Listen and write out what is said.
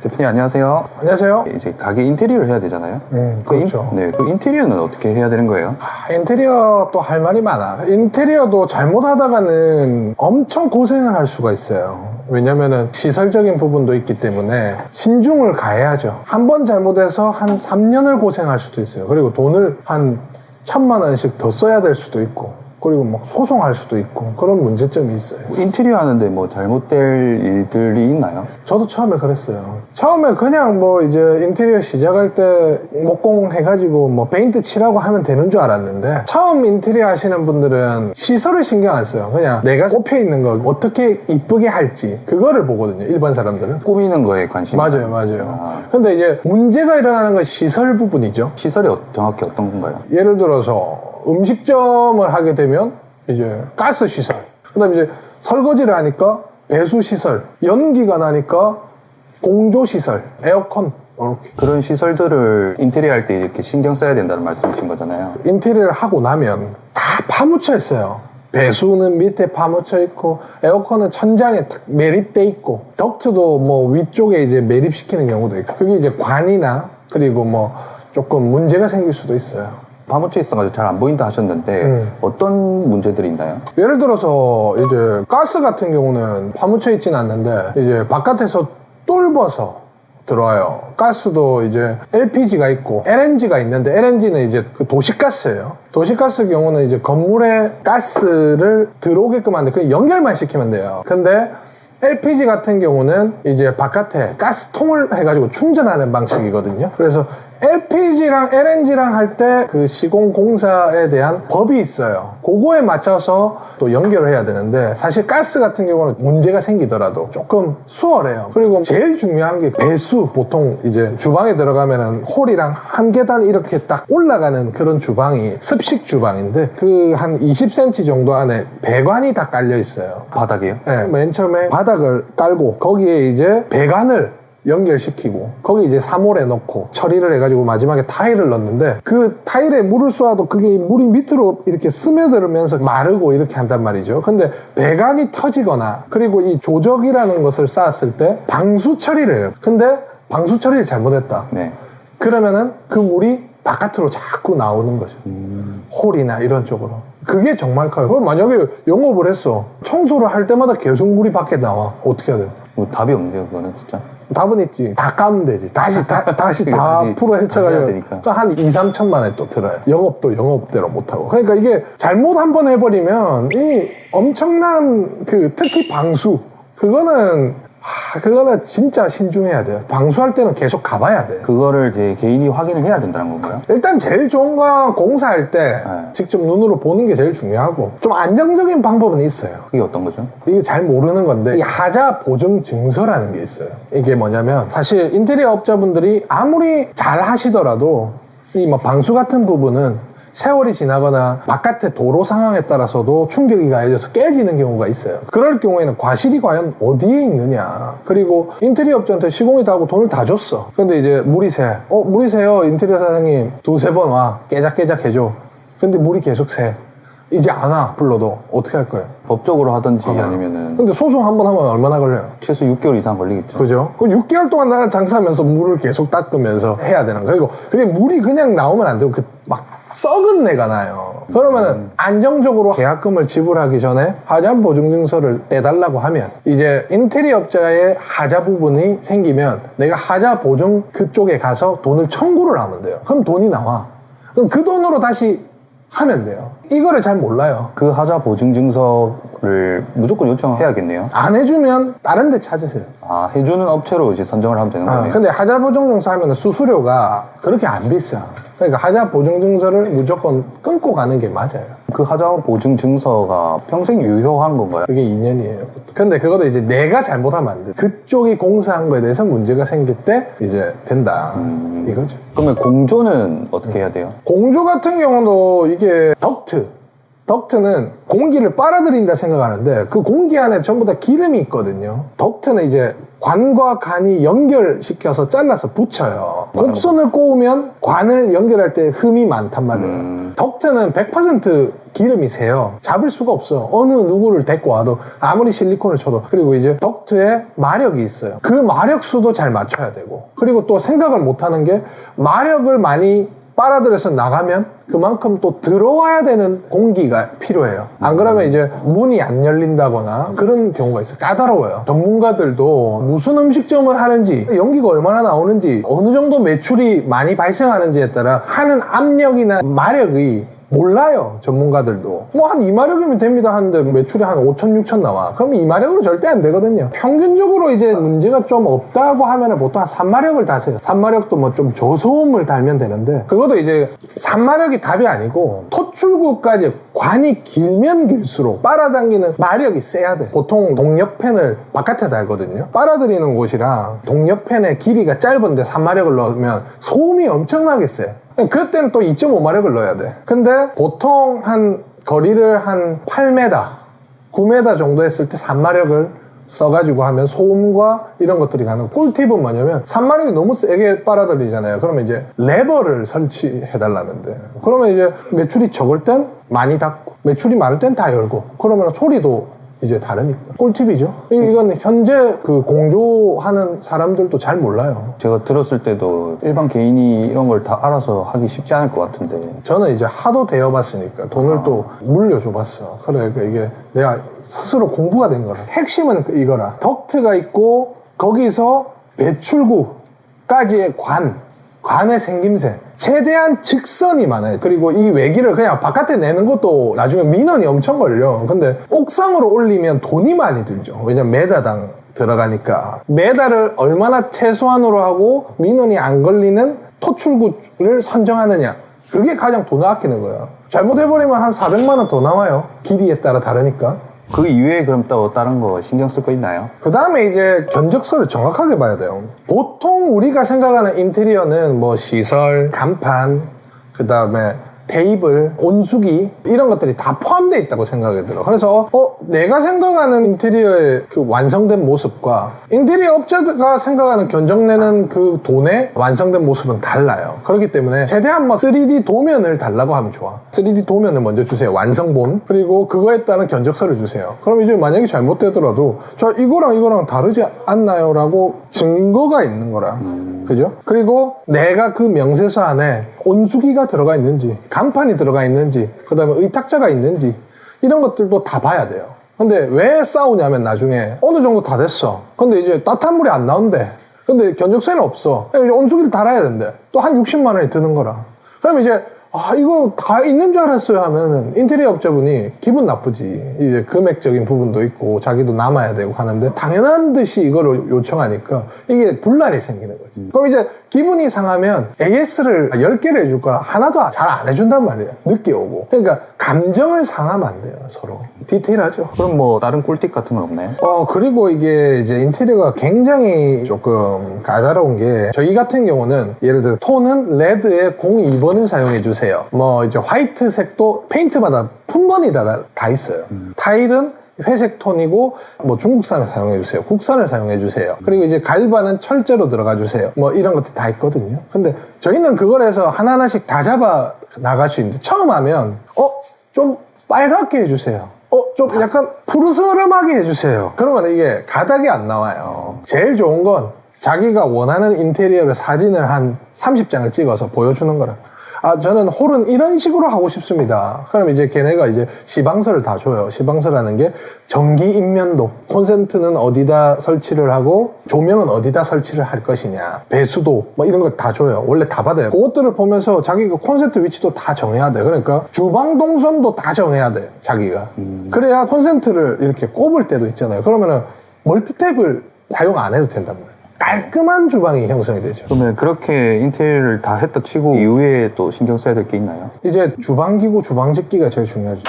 대표님 안녕하세요. 안녕하세요. 이제 가게 인테리어를 해야 되잖아요. 그렇죠. 그 인테리어는 어떻게 해야 되는 거예요? 인테리어 또 할 말이 많아. 인테리어도 잘못하다가는 엄청 고생을 할 수가 있어요. 왜냐면은 시설적인 부분도 있기 때문에 신중을 가해야죠. 한 번 잘못해서 한 3년을 고생할 수도 있어요. 그리고 돈을 한 1,000만 원씩 더 써야 될 수도 있고, 그리고 막 소송할 수도 있고, 그런 문제점이 있어요. 인테리어 하는데 뭐 잘못될 일들이 있나요? 저도 처음에 그랬어요. 처음에 그냥 뭐 이제 인테리어 시작할 때 목공 해가지고 뭐 페인트 칠하고 하면 되는 줄 알았는데, 처음 인테리어 하시는 분들은 시설을 신경 안 써요. 그냥 내가 꼽혀 있는 거 어떻게 이쁘게 할지 그거를 보거든요, 일반 사람들은. 꾸미는 거에 관심이 맞아요. 근데 이제 문제가 일어나는 건 시설 부분이죠. 시설이 정확히 어떤 건가요? 예를 들어서 음식점을 하게 되면 이제 가스 시설, 그다음에 이제 설거지를 하니까 배수 시설, 연기가 나니까 공조 시설, 에어컨, 이렇게. 그런 시설들을 인테리어 할 때 이렇게 신경 써야 된다는 말씀이신 거잖아요. 인테리어를 하고 나면 다 파묻혀 있어요. 배수는 밑에 파묻혀 있고, 에어컨은 천장에 탁 매립돼 있고, 덕트도 뭐 위쪽에 이제 매립시키는 경우도 있고, 그게 이제 관이나 그리고 뭐 조금 문제가 생길 수도 있어요. 파묻혀 있어가지고 잘 안 보인다 하셨는데 어떤 문제들이 있나요? 예를 들어서 이제 가스 같은 경우는 파묻혀 있지는 않는데 이제 바깥에서 뚫어서 들어와요. 가스도 이제 LPG가 있고 LNG가 있는데, LNG는 이제 그 도시가스예요. 도시가스 경우는 이제 건물에 가스를 들어오게끔 하는데 그냥 연결만 시키면 돼요. 근데 LPG 같은 경우는 이제 바깥에 가스통을 해가지고 충전하는 방식이거든요. 그래서 LPG랑 LNG랑 할 때 그 시공공사에 대한 법이 있어요. 그거에 맞춰서 또 연결을 해야 되는데, 사실 가스 같은 경우는 문제가 생기더라도 조금 수월해요. 그리고 제일 중요한 게 배수. 보통 이제 주방에 들어가면은 홀이랑 한 계단 이렇게 딱 올라가는 그런 주방이 습식 주방인데, 그 한 20cm 정도 안에 배관이 다 깔려 있어요. 바닥이요? 네, 맨 처음에 바닥을 깔고 거기에 이제 배관을 연결시키고 거기 이제 사몰에 넣고 처리를 해가지고 마지막에 타일을 넣는데, 그 타일에 물을 쏘아도 그게 물이 밑으로 이렇게 스며들면서 마르고 이렇게 한단 말이죠. 근데 배관이 터지거나, 그리고 이 조적이라는 것을 쌓았을 때 방수 처리를 해요. 근데 방수 처리를 잘못했다. 네. 그러면은 그 물이 바깥으로 자꾸 나오는 거죠. 홀이나 이런 쪽으로. 그게 정말 커요. 그럼 만약에 영업을 했어. 청소를 할 때마다 계속 물이 밖에 나와. 어떻게 해야 돼요? 뭐 답이 없네요, 그거는 진짜. 답은 있지. 다 까면 되지. 다시 다 풀어 헤쳐가지고 한 2, 3천만 원 또 들어요. 영업도 영업대로 못하고. 그러니까 이게 잘못 한번 해버리면 이 엄청난 특히 방수, 그거는 진짜 신중해야 돼요. 방수할 때는 계속 가봐야 돼요. 그거를 이제 개인이 확인을 해야 된다는 건가요? 일단 제일 좋은 건 공사할 때 직접 눈으로 보는 게 제일 중요하고, 좀 안정적인 방법은 있어요. 그게 어떤 거죠? 이게 잘 모르는 건데, 이 하자 보증 증서라는 게 있어요. 이게 뭐냐면, 사실 인테리어 업자분들이 아무리 잘 하시더라도 이 뭐 방수 같은 부분은 세월이 지나거나 바깥의 도로 상황에 따라서도 충격이 가해져서 깨지는 경우가 있어요. 그럴 경우에는 과실이 과연 어디에 있느냐. 그리고 인테리어 업자한테 시공이 다 하고 돈을 다 줬어. 근데 이제 물이 새. 물이 새요. 인테리어 사장님 2-3번 와. 깨작깨작 해줘. 근데 물이 계속 새. 이제 안 와. 불러도 어떻게 할 거예요? 법적으로 하든지 아니면은. 근데 소송 한 번 하면 얼마나 걸려요? 최소 6개월 이상 걸리겠죠. 그죠? 그 6개월 동안 나는 장사하면서 물을 계속 닦으면서 해야 되는 거예요. 그리고 물이 그냥 나오면 안 되고 막 썩은 내가 나요. 그러면은 안정적으로 계약금을 지불하기 전에 하자 보증증서를 떼달라고 하면, 이제 인테리어 업자의 하자 부분이 생기면 내가 하자 보증 그쪽에 가서 돈을 청구를 하면 돼요. 그럼 돈이 나와. 그럼 그 돈으로 다시 하면 돼요. 이거를 잘 몰라요. 그 하자 보증 증서를 무조건 요청해야겠네요. 안 해주면 다른 데 찾으세요. 아, 해주는 업체로 이제 선정을 하면 되는 거네요. 근데 하자 보증 증서 하면 수수료가 그렇게 안 비싸. 그러니까 하자 보증 증서를 무조건 끊고 가는 게 맞아요. 그 하자 보증 증서가 평생 유효한 건가요? 그게 2년이에요. 근데 그것도 이제 내가 잘못하면 안 돼. 그쪽이 공사한 거에 대해서 문제가 생길 때 이제 된다. 이거죠. 그러면 공조는 어떻게 해야 돼요? 공조 같은 경우도 이게 덕트, 덕트는 공기를 빨아들인다 생각하는데 그 공기 안에 전부 다 기름이 있거든요. 덕트는 이제 관과 간이 연결시켜서 잘라서 붙여요. 곡선을 꼬우면 관을 연결할 때 흠이 많단 말이에요. 덕트는 100% 기름이 새요. 잡을 수가 없어. 어느 누구를 데리고 와도 아무리 실리콘을 쳐도. 그리고 이제 덕트에 마력이 있어요. 그 마력수도 잘 맞춰야 되고. 그리고 또 생각을 못하는 게 마력을 많이 빨아들여서 나가면 그만큼 또 들어와야 되는 공기가 필요해요. 안 그러면 이제 문이 안 열린다거나 그런 경우가 있어요. 까다로워요. 전문가들도 무슨 음식점을 하는지, 연기가 얼마나 나오는지, 어느 정도 매출이 많이 발생하는지에 따라 하는 압력이나 마력이 몰라요. 전문가들도 뭐 한 2마력이면 됩니다 하는데 매출이 한 5천 6천 나와. 그럼 2마력으로 절대 안 되거든요. 평균적으로 이제 문제가 좀 없다고 하면 보통 한 3마력을 다세요. 3마력도 뭐 좀 저소음을 달면 되는데 그것도 이제 3마력이 답이 아니고 토출구까지 관이 길면 길수록 빨아당기는 마력이 세야 돼. 보통 동력팬을 바깥에 달거든요. 빨아들이는 곳이랑 동력팬의 길이가 짧은데 3마력을 넣으면 소음이 엄청나게 세. 그때는 또 2.5마력을 넣어야 돼. 근데 보통 한 거리를 한 8m, 9m 정도 했을 때 3마력을 써가지고 하면 소음과 이런 것들이 가능. 꿀팁은 뭐냐면 3마력이 너무 세게 빨아들이잖아요. 그러면 이제 레버를 설치해달라는데 그러면 이제 매출이 적을 땐 많이 닫고 매출이 많을 땐 다 열고 그러면 소리도 이제 다르니까. 꿀팁이죠. 이건 현재 그 공조하는 사람들도 잘 몰라요. 제가 들었을 때도 일반 개인이 이런 걸 다 알아서 하기 쉽지 않을 것 같은데. 저는 이제 하도 대여봤으니까 돈을 또 물려줘봤어. 그러니까 이게 내가 스스로 공부가 된 거라. 핵심은 이거라. 덕트가 있고 거기서 배출구까지의 관의 생김새. 최대한 직선이 많아요. 그리고 이 외기를 그냥 바깥에 내는 것도 나중에 민원이 엄청 걸려. 근데 옥상으로 올리면 돈이 많이 들죠. 왜냐면 메다당 들어가니까. 메다를 얼마나 최소한으로 하고 민원이 안 걸리는 토출구를 선정하느냐. 그게 가장 돈을 아끼는 거예요. 잘못해버리면 한 400만 원 더 나와요. 길이에 따라 다르니까. 그 이외에 그럼 또 다른 거 신경 쓸 거 있나요? 그 다음에 이제 견적서를 정확하게 봐야 돼요. 보통 우리가 생각하는 인테리어는 뭐 시설, 간판, 그 다음에 테이블, 온수기 이런 것들이 다 포함되어 있다고 생각이 들어. 그래서 내가 생각하는 인테리어의 그 완성된 모습과 인테리어 업체가 생각하는 견적내는 그 돈의 완성된 모습은 달라요. 그렇기 때문에 최대한 뭐 3D 도면을 달라고 하면 좋아. 3D 도면을 먼저 주세요. 완성본. 그리고 그거에 따른 견적서를 주세요. 그럼 이제 만약에 잘못되더라도 저 이거랑 다르지 않나요? 라고 증거가 있는 거라. 그죠? 그리고 내가 그 명세서 안에 온수기가 들어가 있는지 간판이 들어가 있는지 그 다음에 의탁자가 있는지 이런 것들도 다 봐야 돼요. 근데 왜 싸우냐면 나중에 어느 정도 다 됐어. 근데 이제 따뜻한 물이 안 나온대. 근데 견적서에는 없어. 온수기를 달아야 된대. 또 한 60만 원이 드는 거라. 그럼 이제 이거 다 있는 줄 알았어요 하면은 인테리어 업자분이 기분 나쁘지. 이제 금액적인 부분도 있고 자기도 남아야 되고 하는데 당연한 듯이 이거를 요청하니까 이게 분란이 생기는 거지. 그럼 이제 기분이 상하면 AS를 10개를 해줄 거라 하나도 잘 안 해준단 말이야. 늦게 오고. 그러니까 감정을 상하면 안 돼요, 서로. 디테일하죠. 그럼 뭐 다른 꿀팁 같은 건 없나요? 그리고 이게 이제 인테리어가 굉장히 조금 까다로운 게 저희 같은 경우는 예를 들어 톤은 레드에 02번을 사용해 주세요. 뭐 이제 화이트색도 페인트마다 품번이 다 있어요. 타일은 회색 톤이고 뭐 중국산을 사용해 주세요. 국산을 사용해 주세요. 그리고 이제 갈바는 철제로 들어가 주세요. 뭐 이런 것들 다 있거든요. 근데 저희는 그걸 해서 하나하나씩 다 잡아 나갈 수 있는데 처음 하면 좀 빨갛게 해주세요. 좀 약간 푸르스름하게 해주세요. 그러면 이게 가닥이 안 나와요. 제일 좋은 건 자기가 원하는 인테리어를 사진을 한 30장을 찍어서 보여주는 거라. 저는 홀은 이런 식으로 하고 싶습니다. 그럼 이제 걔네가 이제 시방서를 다 줘요. 시방서라는 게 전기 인면도, 콘센트는 어디다 설치를 하고 조명은 어디다 설치를 할 것이냐, 배수도 뭐 이런 걸 다 줘요. 원래 다 받아요. 그것들을 보면서 자기가 콘센트 위치도 다 정해야 돼. 그러니까 주방 동선도 다 정해야 돼, 자기가. 그래야 콘센트를 이렇게 꼽을 때도 있잖아요. 그러면은 멀티탭을 사용 안 해도 된단 말이에요. 깔끔한 주방이 형성이 되죠. 그러면 그렇게 인테리어를 다 했다 치고 이후에 또 신경 써야 될 게 있나요? 이제 주방기구, 주방집기가 제일 중요하죠.